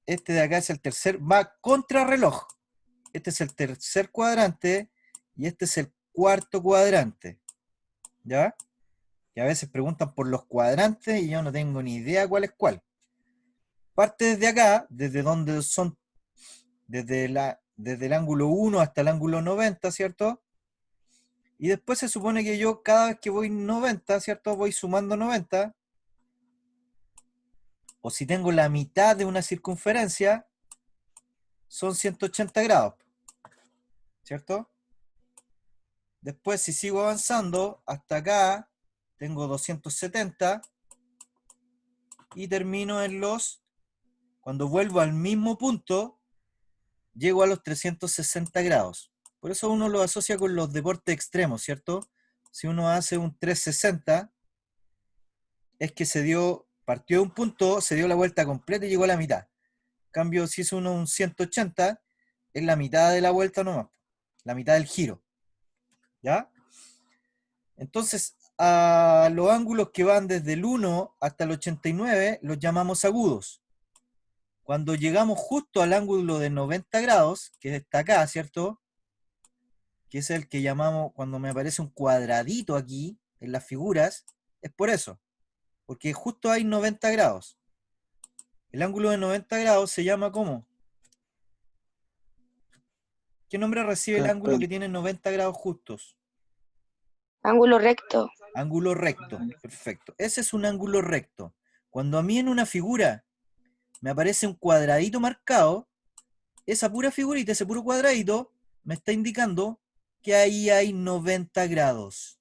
este de acá es el tercer, va contrarreloj. Este es el tercer cuadrante y este es el cuarto cuadrante. ¿Ya? Que a veces preguntan por los cuadrantes y yo no tengo ni idea cuál es cuál. Parte desde acá, desde donde son, desde el ángulo 1 hasta el ángulo 90, ¿cierto? Y después se supone que yo cada vez que voy 90, ¿cierto? Voy sumando 90. O si tengo la mitad de una circunferencia, son 180 grados, ¿cierto? Después, si sigo avanzando, hasta acá tengo 270 y termino en los, cuando vuelvo al mismo punto, llego a los 360 grados. Por eso uno lo asocia con los deportes extremos, ¿cierto? Si uno hace un 360, es que partió de un punto, se dio la vuelta completa y llegó a la mitad. En cambio, si es uno un 180, es la mitad de la vuelta nomás, la mitad del giro. ¿Ya? Entonces, a los ángulos que van desde el 1 hasta el 89 los llamamos agudos. Cuando llegamos justo al ángulo de 90 grados, que está acá, ¿cierto? Que es el que llamamos, cuando me aparece un cuadradito aquí en las figuras, es por eso, porque justo hay 90 grados. El ángulo de 90 grados se llama ¿cómo? ¿Qué nombre recibe el ángulo que tiene 90 grados justos? Ángulo recto. Ángulo recto, perfecto. Ese es un ángulo recto. Cuando a mí en una figura me aparece un cuadradito marcado, esa pura figurita, ese puro cuadradito, me está indicando que ahí hay 90 grados.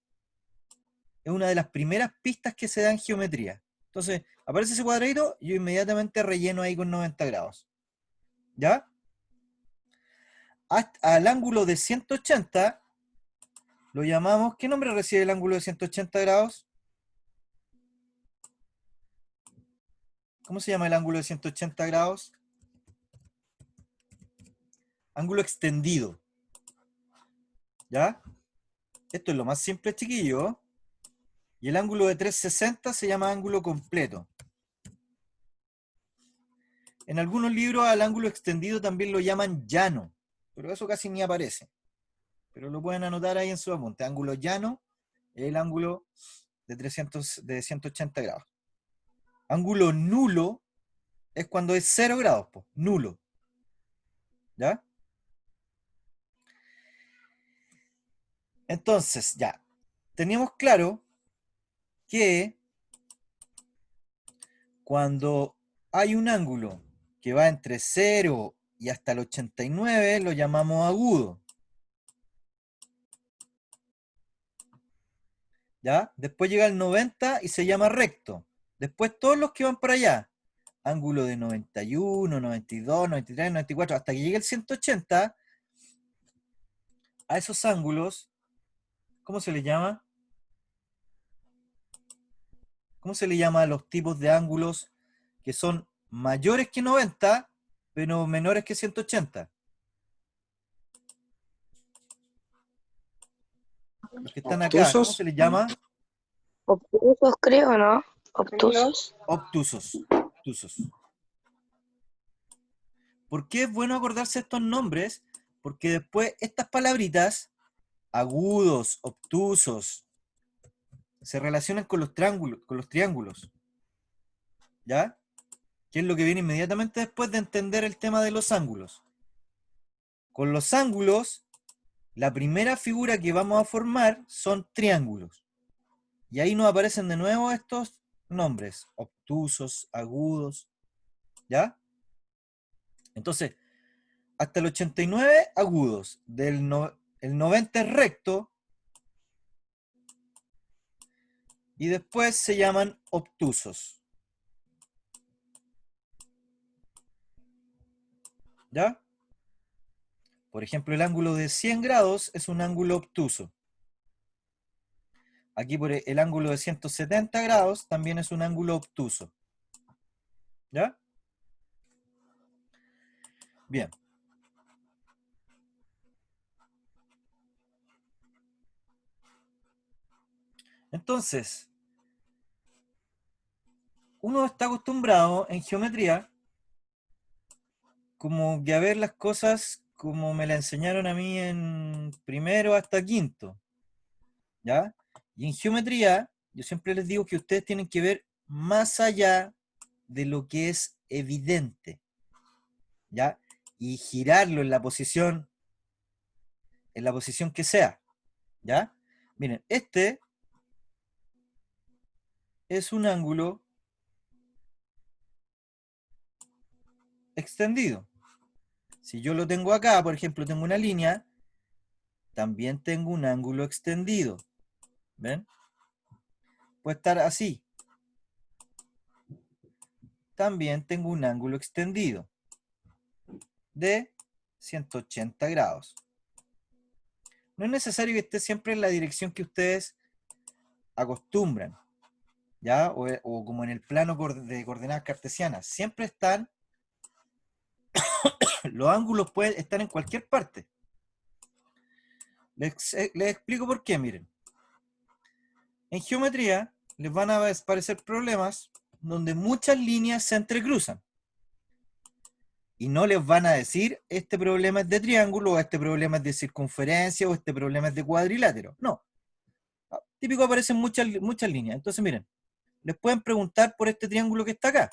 Es una de las primeras pistas que se da en geometría. Entonces, aparece ese cuadradito, yo inmediatamente relleno ahí con 90 grados. ¿Ya? Al ángulo de 180, lo llamamos, ¿qué nombre recibe el ángulo de 180 grados? ¿Cómo se llama el ángulo de 180 grados? Ángulo extendido. ¿Ya? Esto es lo más simple, chiquillo. Y el ángulo de 360 se llama ángulo completo. En algunos libros al ángulo extendido también lo llaman llano, pero eso casi ni aparece. Pero lo pueden anotar ahí en su apunte. Ángulo llano es el ángulo de 180 grados. Ángulo nulo es cuando es 0 grados, po, nulo. ¿Ya? Entonces, ya. Teníamos claro que cuando hay un ángulo que va entre 0 y hasta el 89, lo llamamos agudo. ¿Ya? Después llega el 90 y se llama recto. Después todos los que van para allá, ángulo de 91, 92, 93, 94, hasta que llegue el 180, a esos ángulos, ¿cómo se les llama? ¿Cómo se le llama a los tipos de ángulos que son mayores que 90, pero menores que 180? Los que están acá, ¿cómo se ¿Obtusos? les llama? Obtusos, creo, ¿no? Obtusos. Obtusos. Obtusos. ¿Por qué es bueno acordarse estos nombres? Porque después estas palabritas, agudos, obtusos, se relacionan con los triángulos. ¿Ya? Que es lo que viene inmediatamente después de entender el tema de los ángulos. Con los ángulos, la primera figura que vamos a formar son triángulos. Y ahí nos aparecen de nuevo estos nombres, obtusos, agudos, ¿ya? Entonces, hasta el 89, agudos. El 90 es recto. Y después se llaman obtusos. ¿Ya? Por ejemplo, el ángulo de 100 grados es un ángulo obtuso. Aquí por el ángulo de 170 grados también es un ángulo obtuso. ¿Ya? Bien. Entonces, uno está acostumbrado en geometría como que a ver las cosas como me la enseñaron a mí en primero hasta quinto, ¿ya? Y en geometría, yo siempre les digo que ustedes tienen que ver más allá de lo que es evidente, ¿ya? Y girarlo en la posición que sea, ¿ya? Miren, este es un ángulo extendido. Si yo lo tengo acá, por ejemplo, tengo una línea, también tengo un ángulo extendido. ¿Ven? Puede estar así. También tengo un ángulo extendido de 180 grados. No es necesario que esté siempre en la dirección que ustedes acostumbran, ¿ya? O como en el plano de coordenadas cartesianas. Siempre están, los ángulos pueden estar en cualquier parte. Les explico por qué, miren. En geometría les van a aparecer problemas donde muchas líneas se entrecruzan. Y no les van a decir, este problema es de triángulo, o este problema es de circunferencia, o este problema es de cuadrilátero. No. Típico aparecen muchas líneas. Entonces, miren, les pueden preguntar por este triángulo que está acá.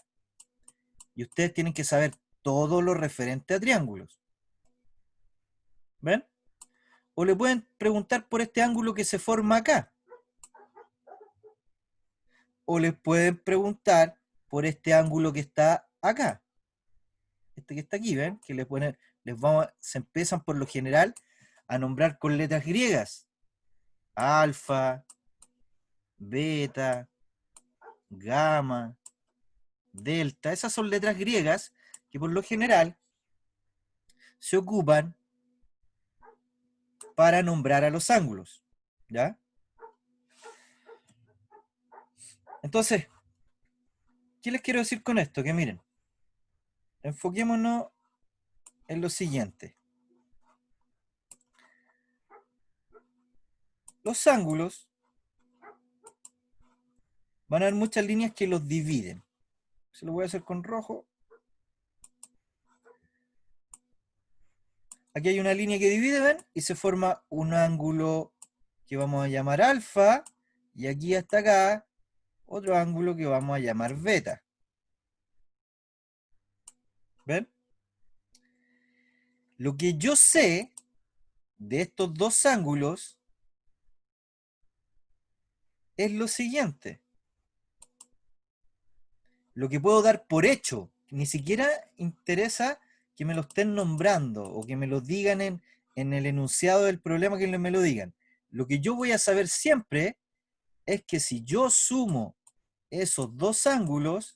Y ustedes tienen que saber todo lo referente a triángulos. ¿Ven? O le pueden preguntar por este ángulo que se forma acá. O les pueden preguntar por este ángulo que está acá. Este que está aquí, ¿ven? Que se empiezan por lo general a nombrar con letras griegas. Alfa, beta, gamma, delta. Esas son letras griegas que por lo general se ocupan para nombrar a los ángulos. ¿Ya? Entonces, ¿qué les quiero decir con esto? Que miren, enfoquémonos en lo siguiente. Los ángulos van a haber muchas líneas que los dividen. Se lo voy a hacer con rojo. Aquí hay una línea que divide, ¿ven? Y se forma un ángulo que vamos a llamar alfa. Y aquí hasta acá, otro ángulo que vamos a llamar beta. ¿Ven? Lo que yo sé de estos dos ángulos es lo siguiente. Lo que puedo dar por hecho, ni siquiera interesa que me lo estén nombrando o que me lo digan en el enunciado del problema, que me lo digan. Lo que yo voy a saber siempre es que si yo sumo esos dos ángulos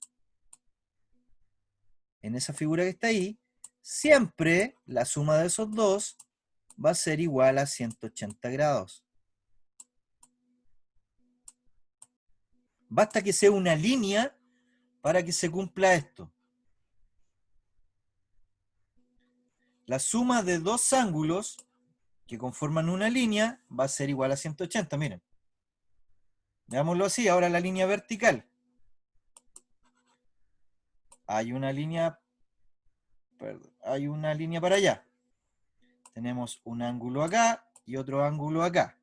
en esa figura que está ahí, siempre la suma de esos dos va a ser igual a 180 grados. Basta que sea una línea para que se cumpla esto. La suma de dos ángulos que conforman una línea va a ser igual a 180, miren. Veámoslo así, ahora la línea vertical. Hay una línea para allá. Tenemos un ángulo acá y otro ángulo acá.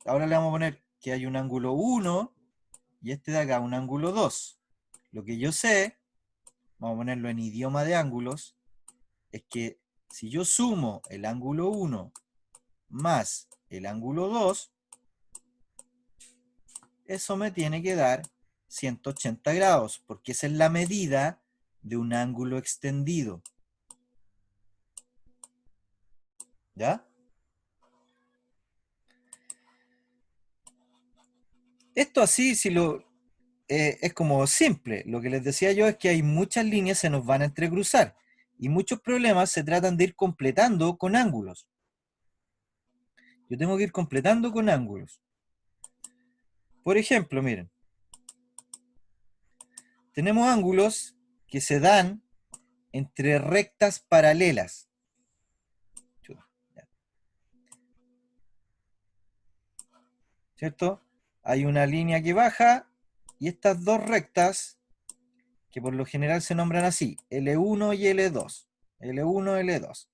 Ahora le vamos a poner que hay un ángulo 1 y este de acá un ángulo 2. Lo que yo sé, vamos a ponerlo en idioma de ángulos, es que si yo sumo el ángulo 1 más el ángulo 2, eso me tiene que dar 180 grados, porque esa es la medida de un ángulo extendido. ¿Ya? Esto así, es como simple. Lo que les decía yo es que hay muchas líneas que se nos van a entrecruzar y muchos problemas se tratan de ir completando con ángulos. Yo tengo que ir completando con ángulos. Por ejemplo, miren, tenemos ángulos que se dan entre rectas paralelas. ¿Cierto? Hay una línea que baja y estas dos rectas que por lo general se nombran así, L1 y L2. L1, L2.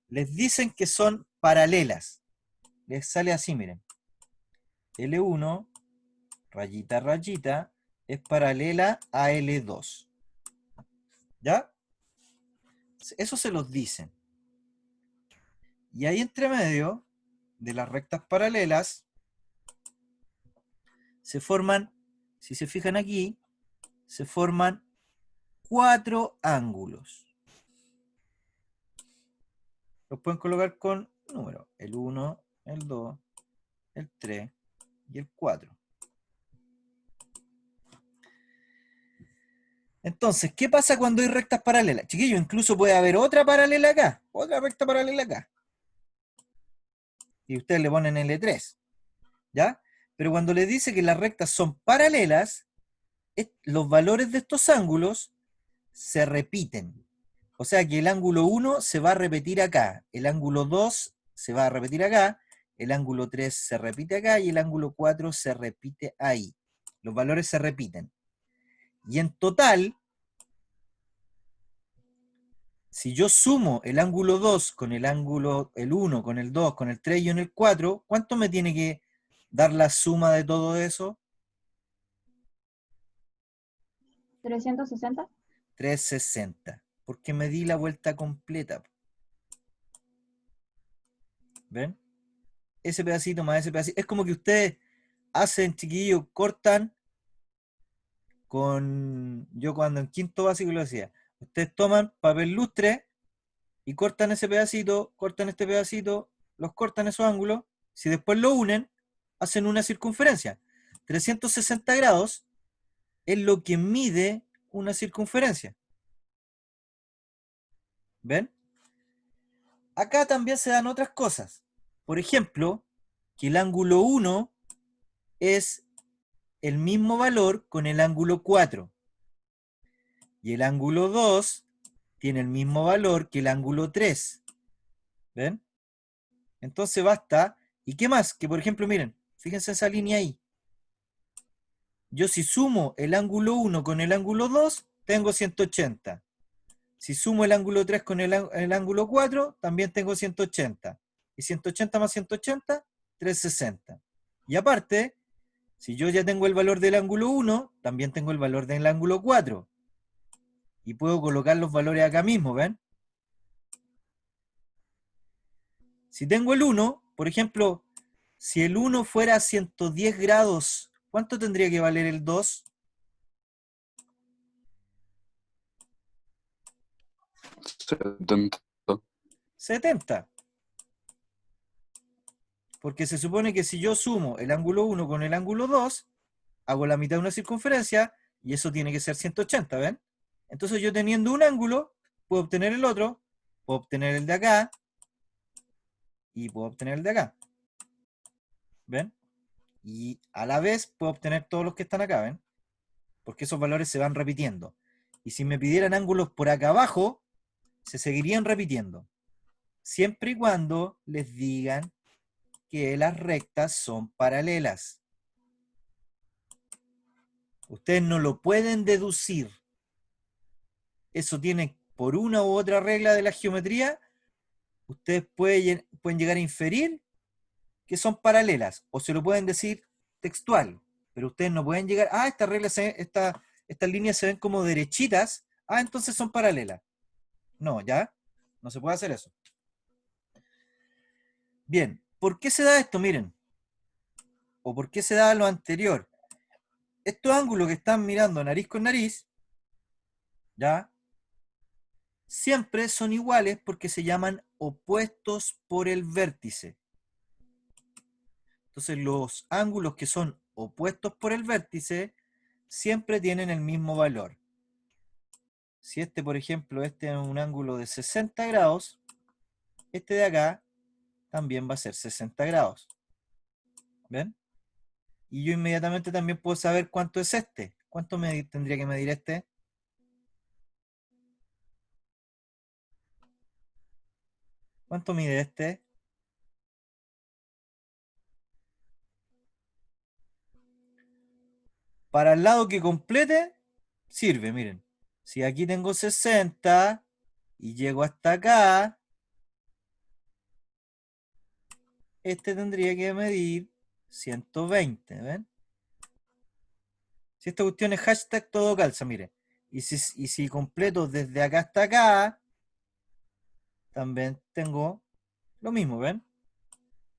Les dicen que son paralelas. Les sale así, miren. L1, rayita, rayita, es paralela a L2. ¿Ya? Eso se los dicen. Y ahí entre medio de las rectas paralelas se forman, si se fijan aquí, se forman 4 ángulos. Los pueden colocar con números. El 1, el 2, el 3 y el 4. Entonces, ¿qué pasa cuando hay rectas paralelas? Chiquillos, incluso puede haber otra paralela acá, otra recta paralela acá. Y ustedes le ponen L3, ¿ya? Pero cuando les dice que las rectas son paralelas, los valores de estos ángulos se repiten. O sea que el ángulo 1 se va a repetir acá, el ángulo 2 se va a repetir acá, el ángulo 3 se repite acá y el ángulo 4 se repite ahí. Los valores se repiten. Y en total, si yo sumo el ángulo 2 con el ángulo, el 1 con el 2, con el 3 y en el 4, ¿cuánto me tiene que dar la suma de todo eso? 360. 360. Porque me di la vuelta completa. ¿Ven? Ese pedacito más ese pedacito. Es como que ustedes hacen, chiquillos, cortan con... Yo cuando en quinto básico lo decía. Ustedes toman papel lustre y cortan ese pedacito, cortan este pedacito, los cortan esos ángulos. Si después lo unen, hacen una circunferencia. 360 grados es lo que mide una circunferencia. ¿Ven? Acá también se dan otras cosas. Por ejemplo, que el ángulo 1 es el mismo valor con el ángulo 4. Y el ángulo 2 tiene el mismo valor que el ángulo 3. ¿Ven? Entonces basta. ¿Y qué más? Que por ejemplo, miren, fíjense esa línea ahí. Yo si sumo el ángulo 1 con el ángulo 2, tengo 180. Si sumo el ángulo 3 con el ángulo 4, también tengo 180. Y 180 más 180, 360. Y aparte, si yo ya tengo el valor del ángulo 1, también tengo el valor del ángulo 4. Y puedo colocar los valores acá mismo, ¿ven? Si tengo el 1, por ejemplo, si el 1 fuera 110 grados, ¿cuánto tendría que valer el 2? 70. 70. Porque se supone que si yo sumo el ángulo 1 con el ángulo 2, hago la mitad de una circunferencia y eso tiene que ser 180, ¿ven? Entonces yo teniendo un ángulo, puedo obtener el otro, puedo obtener el de acá y puedo obtener el de acá. ¿Ven? Y a la vez puedo obtener todos los que están acá, ¿ven? Porque esos valores se van repitiendo. Y si me pidieran ángulos por acá abajo, se seguirían repitiendo. Siempre y cuando les digan que las rectas son paralelas. Ustedes no lo pueden deducir. Eso tiene, por una u otra regla de la geometría, ustedes pueden llegar a inferir que son paralelas, o se lo pueden decir textual, pero ustedes no pueden llegar, estas líneas se ven como derechitas, entonces son paralelas. No, ¿ya? No se puede hacer eso. Bien, ¿por qué se da esto? Miren, o por qué se da lo anterior. Estos ángulos que están mirando nariz con nariz, ¿ya? Siempre son iguales porque se llaman opuestos por el vértice. Entonces los ángulos que son opuestos por el vértice siempre tienen el mismo valor. Si este, por ejemplo, este es un ángulo de 60 grados, este de acá también va a ser 60 grados. ¿Ven? Y yo inmediatamente también puedo saber cuánto es este. ¿Cuánto me tendría que medir este? ¿Cuánto mide este? Para el lado que complete, sirve, miren. Si aquí tengo 60 y llego hasta acá, este tendría que medir 120, ¿ven? Si esta cuestión es hashtag, todo calza, mire. Y si completo desde acá hasta acá, también tengo lo mismo, ¿ven?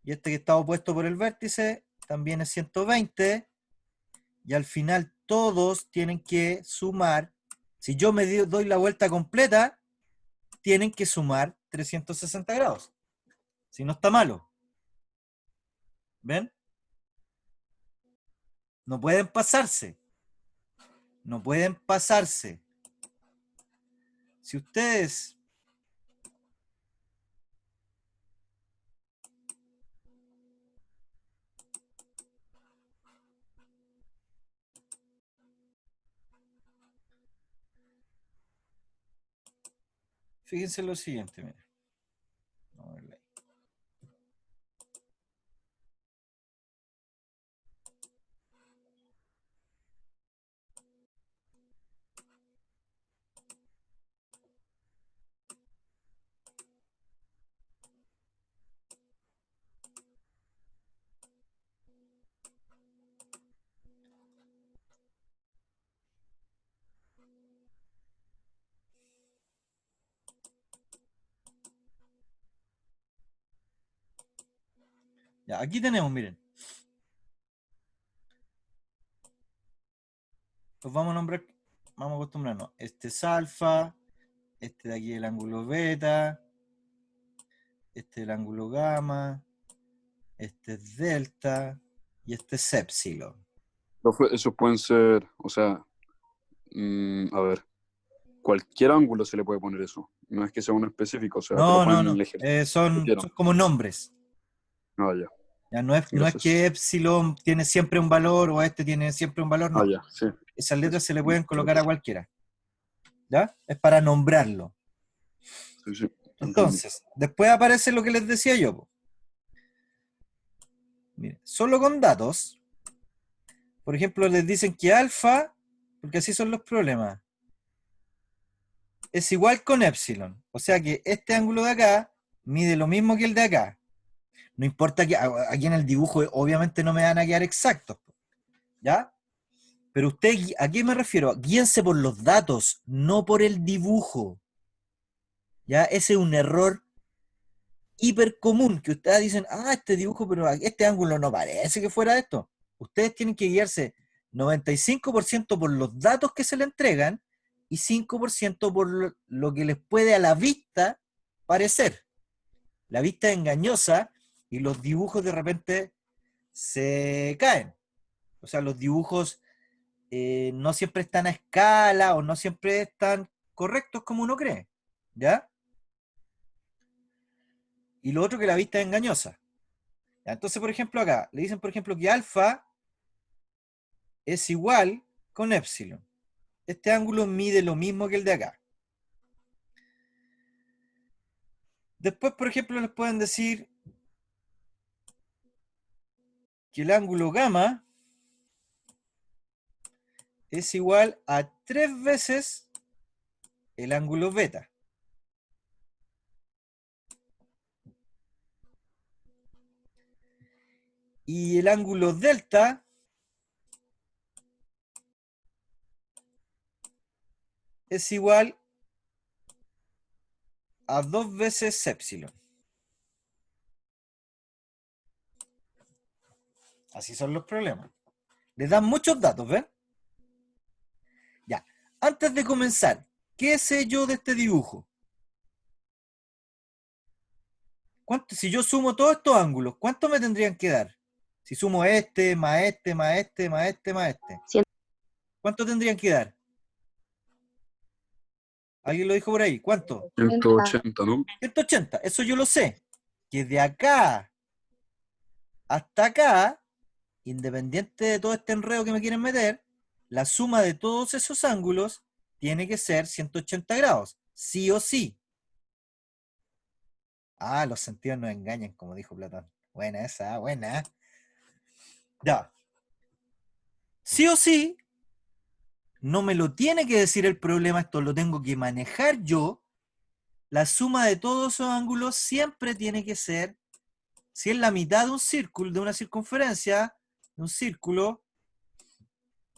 Y este que está opuesto por el vértice también es 120. Y al final todos tienen que sumar. Si yo me doy la vuelta completa, tienen que sumar 360 grados. Si no está malo. ¿Ven? No pueden pasarse. No pueden pasarse. Si ustedes fíjense lo siguiente, miren. Vamos a verlo ahí. Ya, aquí tenemos, miren. Los vamos a nombrar, vamos a acostumbrarnos. Este es alfa, este de aquí es el ángulo beta, este es el ángulo gamma, este es delta y este es epsilon. Profe, esos pueden ser, o sea, a ver, cualquier ángulo se le puede poner eso. No es que sea uno específico, o sea, te lo No, no, pueden no. elegir. Son como nombres. Ah, ya. Ya no es Gracias. que epsilon tiene siempre un valor o este tiene siempre un valor, no. Ah, ya, sí. Esas letras se le Muchas pueden colocar a gracias. cualquiera. ¿Ya? Es para nombrarlo. Sí, sí. Entendí. Entonces, después aparece lo que les decía yo, po. Mire, solo con datos, por ejemplo, les dicen que alfa, porque así son los problemas, es igual con epsilon. O sea que este ángulo de acá mide lo mismo que el de acá. No importa que aquí en el dibujo obviamente no me van a quedar exactos, po, ¿ya? Pero usted, ¿a qué me refiero? Guíense por los datos, no por el dibujo. ¿Ya? Ese es un error hiper común, que ustedes dicen, este dibujo, pero este ángulo no parece que fuera esto. Ustedes tienen que guiarse 95% por los datos que se le entregan y 5% por lo que les puede a la vista parecer. La vista es engañosa y los dibujos de repente se caen. O sea, los dibujos no siempre están a escala o no siempre están correctos como uno cree. ¿Ya? Y lo otro que la vista es engañosa. ¿Ya? Entonces, por ejemplo, acá le dicen, por ejemplo, que alfa es igual con epsilon. Este ángulo mide lo mismo que el de acá. Después, por ejemplo, les pueden decir que el ángulo gamma es igual a 3 veces el ángulo beta. Y el ángulo delta es igual a 2 veces epsilon. Así son los problemas. Les dan muchos datos, ¿ven? Ya. Antes de comenzar, ¿qué sé yo de este dibujo? Si yo sumo todos estos ángulos, ¿cuánto me tendrían que dar? Si sumo este, más este, más este, más este, más este. ¿Cuánto tendrían que dar? ¿Alguien lo dijo por ahí? ¿Cuánto? 180, ¿no? 180. Eso yo lo sé. Que de acá hasta acá, independiente de todo este enredo que me quieren meter, la suma de todos esos ángulos tiene que ser 180 grados. Sí o sí. Los sentidos nos engañan, como dijo Platón. Buena esa, buena. Ya. Sí o sí, no me lo tiene que decir el problema, esto lo tengo que manejar yo. La suma de todos esos ángulos siempre tiene que ser, si es la mitad de un círculo, de una circunferencia, de un círculo,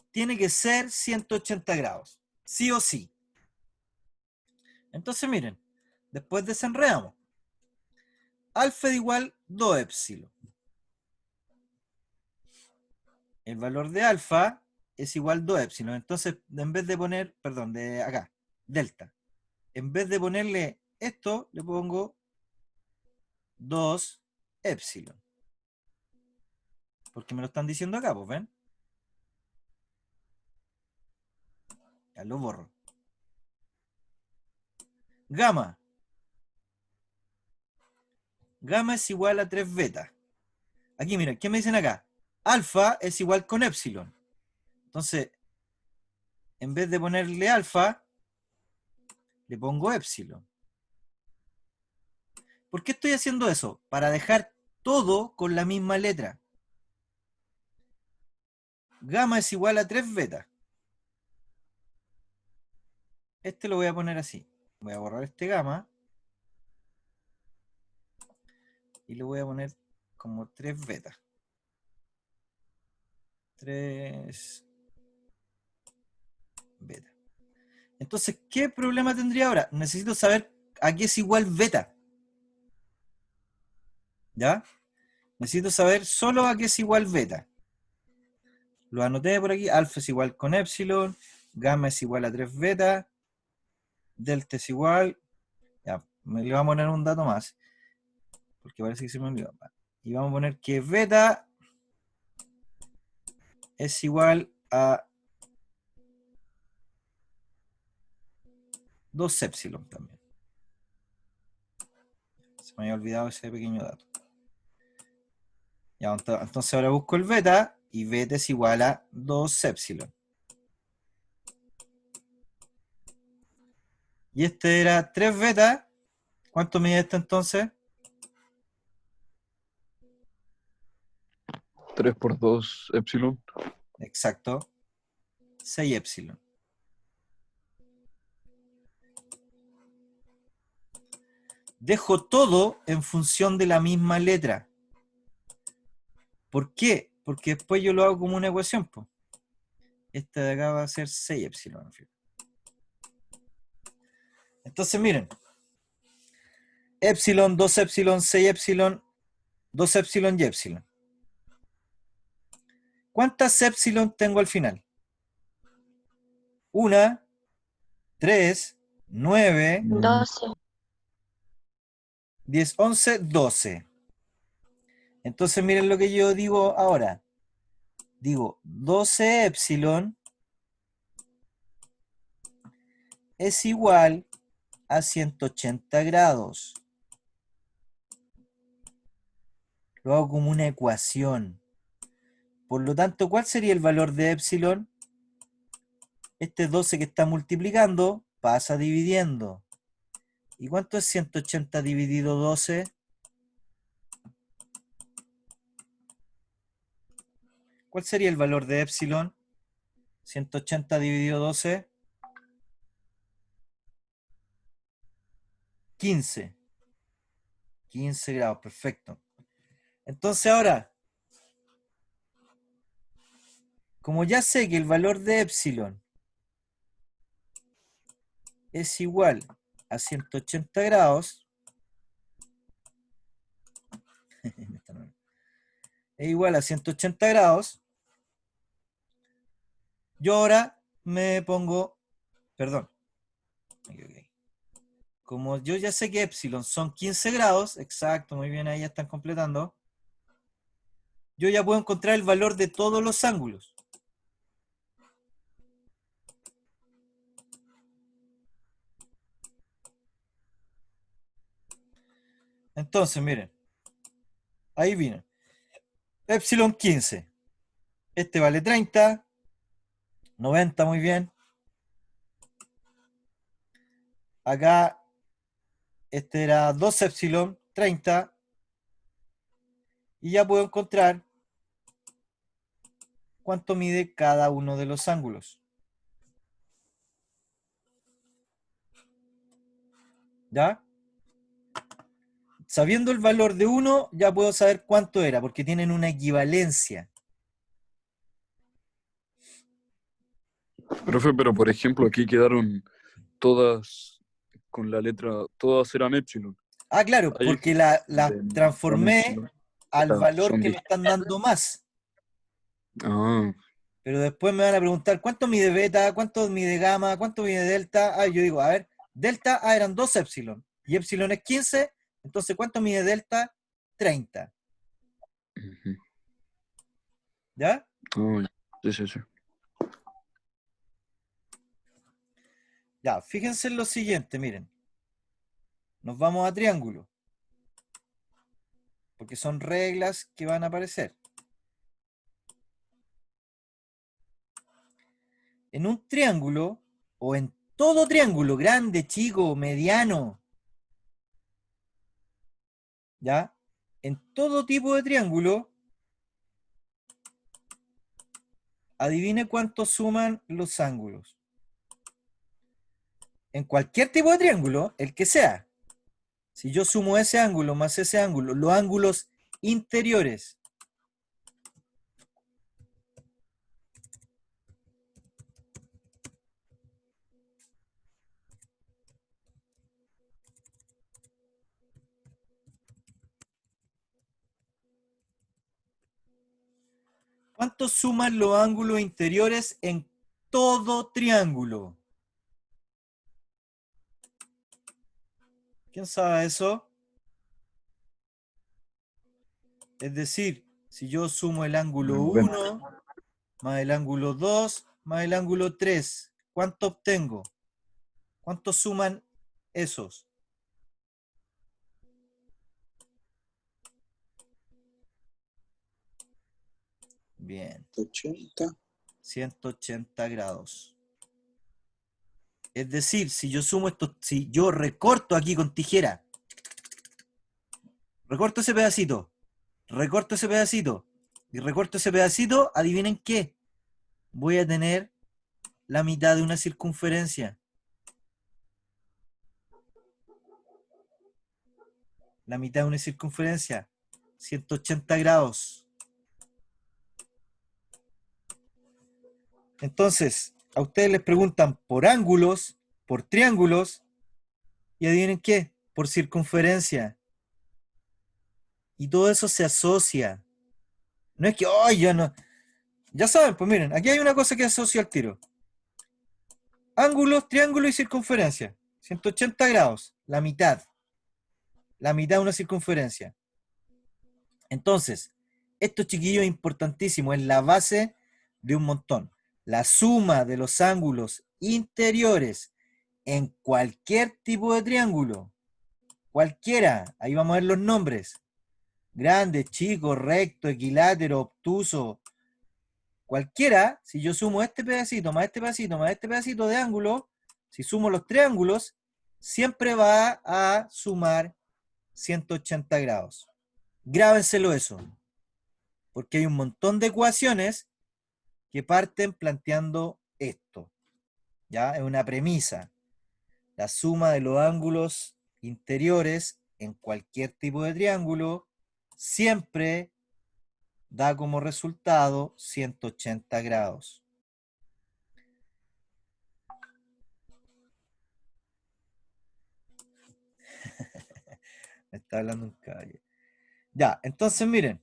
tiene que ser 180 grados, sí o sí. Entonces miren, después desenredamos. Alfa es igual 2 épsilon. El valor de alfa es igual 2 épsilon. Entonces, en vez de poner, perdón, de acá, delta, en vez de ponerle esto, le pongo 2 épsilon. Porque me lo están diciendo acá, pues, ¿ven? Ya lo borro. Gamma. Gamma es igual a 3 beta. Aquí, miren, ¿qué me dicen acá? Alfa es igual con épsilon. Entonces, en vez de ponerle alfa, le pongo épsilon. ¿Por qué estoy haciendo eso? Para dejar todo con la misma letra. Gamma es igual a 3 beta. Este lo voy a poner así. Voy a borrar este gamma. Y lo voy a poner como 3 beta. 3 beta. Entonces, ¿qué problema tendría ahora? Necesito saber a qué es igual beta. ¿Ya? Necesito saber solo a qué es igual beta. Lo anoté por aquí. Alfa es igual con épsilon. Gamma es igual a 3 beta. Delta es igual. Ya, me le vamos a poner un dato más. Porque parece que se me olvidó. Y vamos a poner que beta es igual a 2 épsilon también. Se me había olvidado ese pequeño dato. Ya, entonces ahora busco el beta y beta es igual a 2 épsilon. Y este era 3 beta. ¿Cuánto mide este entonces? 3 por 2 épsilon. Exacto. 6 épsilon. Dejo todo en función de la misma letra. ¿Por qué? Porque después yo lo hago como una ecuación, pues. Esta de acá va a ser 6 épsilon. Entonces, miren. Épsilon, 2 épsilon, 6 épsilon, 2 épsilon y épsilon. ¿Cuántas épsilon tengo al final? 1, 3, 9, 12. 10, 11, 12. Entonces, miren lo que yo digo ahora. Digo, 12 épsilon es igual a 180 grados. Lo hago como una ecuación. Por lo tanto, ¿cuál sería el valor de épsilon? Este 12 que está multiplicando pasa dividiendo. ¿Y cuánto es 180 dividido 12? ¿Cuál sería el valor de épsilon? 180 dividido 12. 15. 15 grados, perfecto. Entonces ahora, como ya sé que el valor de épsilon es igual a 180 grados, es igual a 180 grados, yo ahora me pongo, perdón, como yo ya sé que épsilon son 15 grados, exacto, muy bien, ahí ya están completando, yo ya puedo encontrar el valor de todos los ángulos. Entonces, miren, ahí viene. Épsilon 15. Este vale 30. 90, muy bien. Acá, este era 2 épsilon, 30. Y ya puedo encontrar cuánto mide cada uno de los ángulos. ¿Ya? Sabiendo el valor de 1, ya puedo saber cuánto era, porque tienen una equivalencia. Profe, pero por ejemplo, aquí quedaron todas con la letra, todas eran épsilon. Ah, claro, Hay porque ejemplos la donde no son transformé épsilon, o al sea, valor son que me están dando más. Ah, Pero después me van a preguntar, ¿cuánto mide beta? ¿Cuánto mide gamma? ¿Cuánto mide delta? Ah, yo digo, a ver, delta, eran 2 épsilon. Y épsilon es 15, entonces ¿cuánto mide delta? 30. ujú. ¿Ya? Ah, sí, sí, sí. Ya, fíjense en lo siguiente, miren. Nos vamos a triángulo. Porque son reglas que van a aparecer. En un triángulo, o en todo triángulo, grande, chico, mediano, ¿ya? En todo tipo de triángulo, adivine cuánto suman los ángulos. En cualquier tipo de triángulo, el que sea. Si yo sumo ese ángulo más ese ángulo, los ángulos interiores, ¿cuánto suman los ángulos interiores en todo triángulo? ¿Quién sabe eso? Es decir, si yo sumo el ángulo 1 más el ángulo 2 más el ángulo 3, ¿cuánto obtengo? ¿Cuánto suman esos? Bien, 80. 180 grados. Es decir, si yo sumo esto, si yo recorto aquí con tijera, recorto ese pedacito, recorto ese pedacito y recorto ese pedacito, adivinen qué, voy a tener la mitad de una circunferencia. La mitad de una circunferencia, 180 grados. Entonces, a ustedes les preguntan por ángulos, por triángulos, y adivinen qué, por circunferencia. Y todo eso se asocia. No es que, ¡ay, ya no! Ya saben, pues miren, aquí hay una cosa que asocia al tiro. Ángulos, triángulo y circunferencia. 180 grados, la mitad. La mitad de una circunferencia. Entonces, esto, chiquillos, es importantísimo, es la base de un montón. La suma de los ángulos interiores en cualquier tipo de triángulo, cualquiera, ahí vamos a ver los nombres, grande, chico, recto, equilátero, obtuso, cualquiera, si yo sumo este pedacito, más este pedacito, más este pedacito de ángulo, si sumo los triángulos, siempre va a sumar 180 grados. Grábenselo eso, porque hay un montón de ecuaciones que parten planteando esto. ¿Ya? Es una premisa. La suma de los ángulos interiores en cualquier tipo de triángulo siempre da como resultado 180 grados. Me está hablando un caballero. Ya, entonces miren.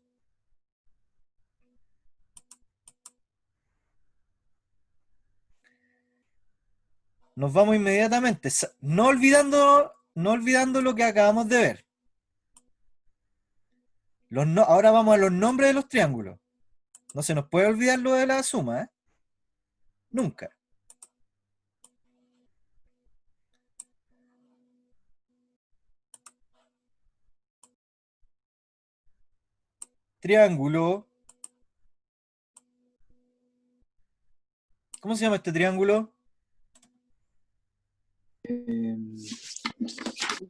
Nos vamos inmediatamente, no olvidando lo que acabamos de ver. Ahora vamos a los nombres de los triángulos. No se nos puede olvidar lo de la suma, ¿eh? Nunca. Triángulo. ¿Cómo se llama este triángulo?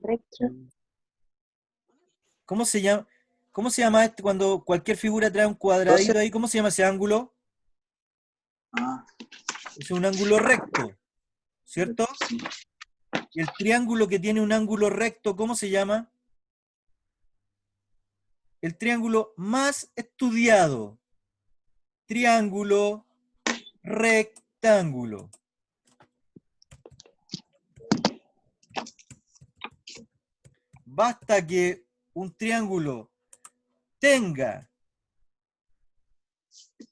Recto. ¿Cómo se llama? ¿Cómo se llama este cuando cualquier figura trae un cuadradito ahí? ¿Cómo se llama ese ángulo? Ah, Es un ángulo recto, ¿cierto? sí. el triángulo que tiene un ángulo recto, ¿cómo se llama? El triángulo más estudiado. Triángulo rectángulo. Basta que un triángulo tenga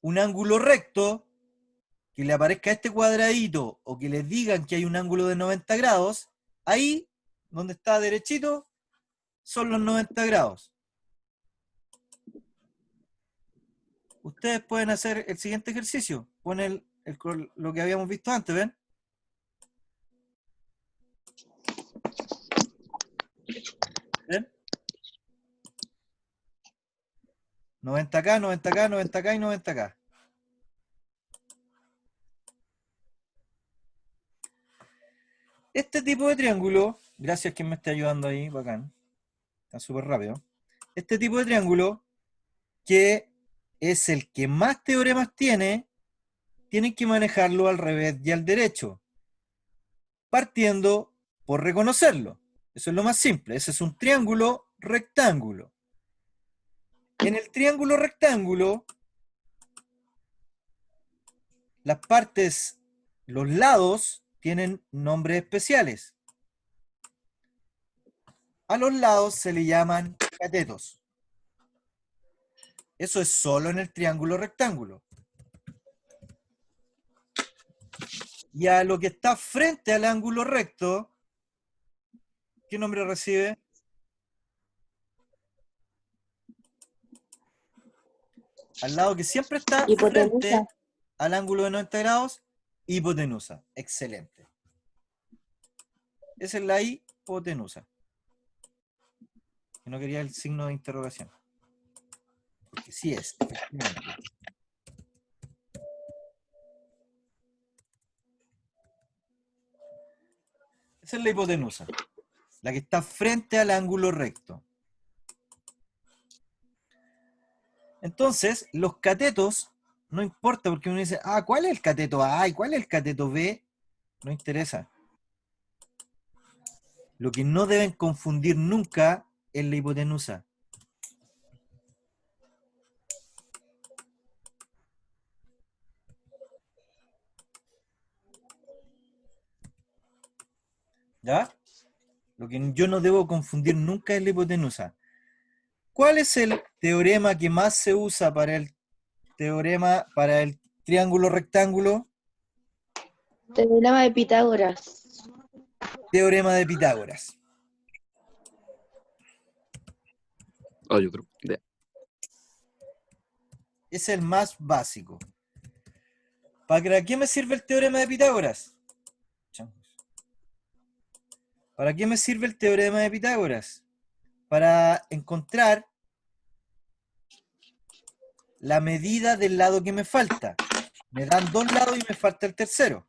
un ángulo recto, que le aparezca este cuadradito o que les digan que hay un ángulo de 90 grados, ahí, donde está derechito, son los 90 grados. Ustedes pueden hacer el siguiente ejercicio. Ponen lo que habíamos visto antes, ¿ven? ¿Ven? 90 acá, 90 acá, 90 acá y 90 acá. Este tipo de triángulo, gracias a quien me esté ayudando ahí, bacán. Está súper rápido. Este tipo de triángulo, que es el que más teoremas tiene, tienen que manejarlo al revés y al derecho, partiendo por reconocerlo. Eso es lo más simple. Ese es un triángulo rectángulo. En el triángulo rectángulo, las partes, los lados, tienen nombres especiales. A los lados se le llaman catetos. Eso es solo en el triángulo rectángulo. Y a lo que está frente al ángulo recto, ¿qué nombre recibe? Al lado que siempre está Hipotenusa. frente al ángulo de 90 grados, hipotenusa. Excelente. Esa es la hipotenusa. No quería el signo de interrogación. Porque sí es, efectivamente. Esa es la hipotenusa. La que está frente al ángulo recto. Entonces, los catetos, no importa, porque uno dice, ¿cuál es el cateto A y cuál es el cateto B? No interesa. Lo que no deben confundir nunca es la hipotenusa. ¿Ya? Lo que yo no debo confundir nunca es la hipotenusa. ¿Cuál es el teorema que más se usa para el triángulo rectángulo? Teorema de Pitágoras. Teorema de Pitágoras. Hay otro. Ya. Es el más básico. ¿Para qué me sirve el teorema de Pitágoras? ¿Para qué me sirve el teorema de Pitágoras? Para encontrar la medida del lado que me falta. Me dan dos lados y me falta el tercero.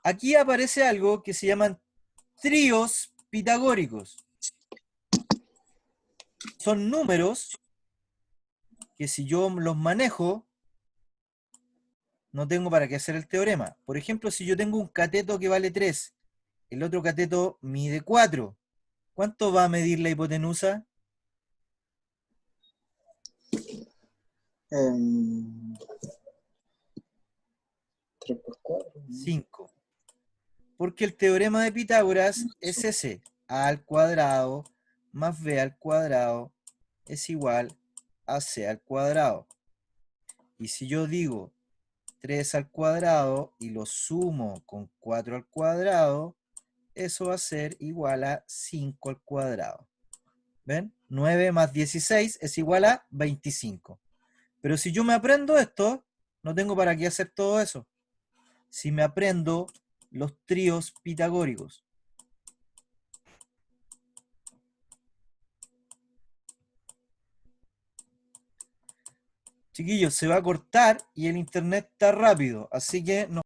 Aquí aparece algo que se llaman tríos pitagóricos. Son números que si yo los manejo, no tengo para qué hacer el teorema. Por ejemplo, si yo tengo un cateto que vale 3, el otro cateto mide 4, ¿cuánto va a medir la hipotenusa? 3 por 4. 5. Porque el teorema de Pitágoras es ese. A al cuadrado más b al cuadrado es igual a c al cuadrado. Y si yo digo 3 al cuadrado y lo sumo con 4 al cuadrado, eso va a ser igual a 5 al cuadrado. ¿Ven? 9 más 16 es igual a 25. Pero si yo me aprendo esto, no tengo para qué hacer todo eso. Si me aprendo los tríos pitagóricos. Chiquillos, se va a cortar y el internet está rápido, así que nos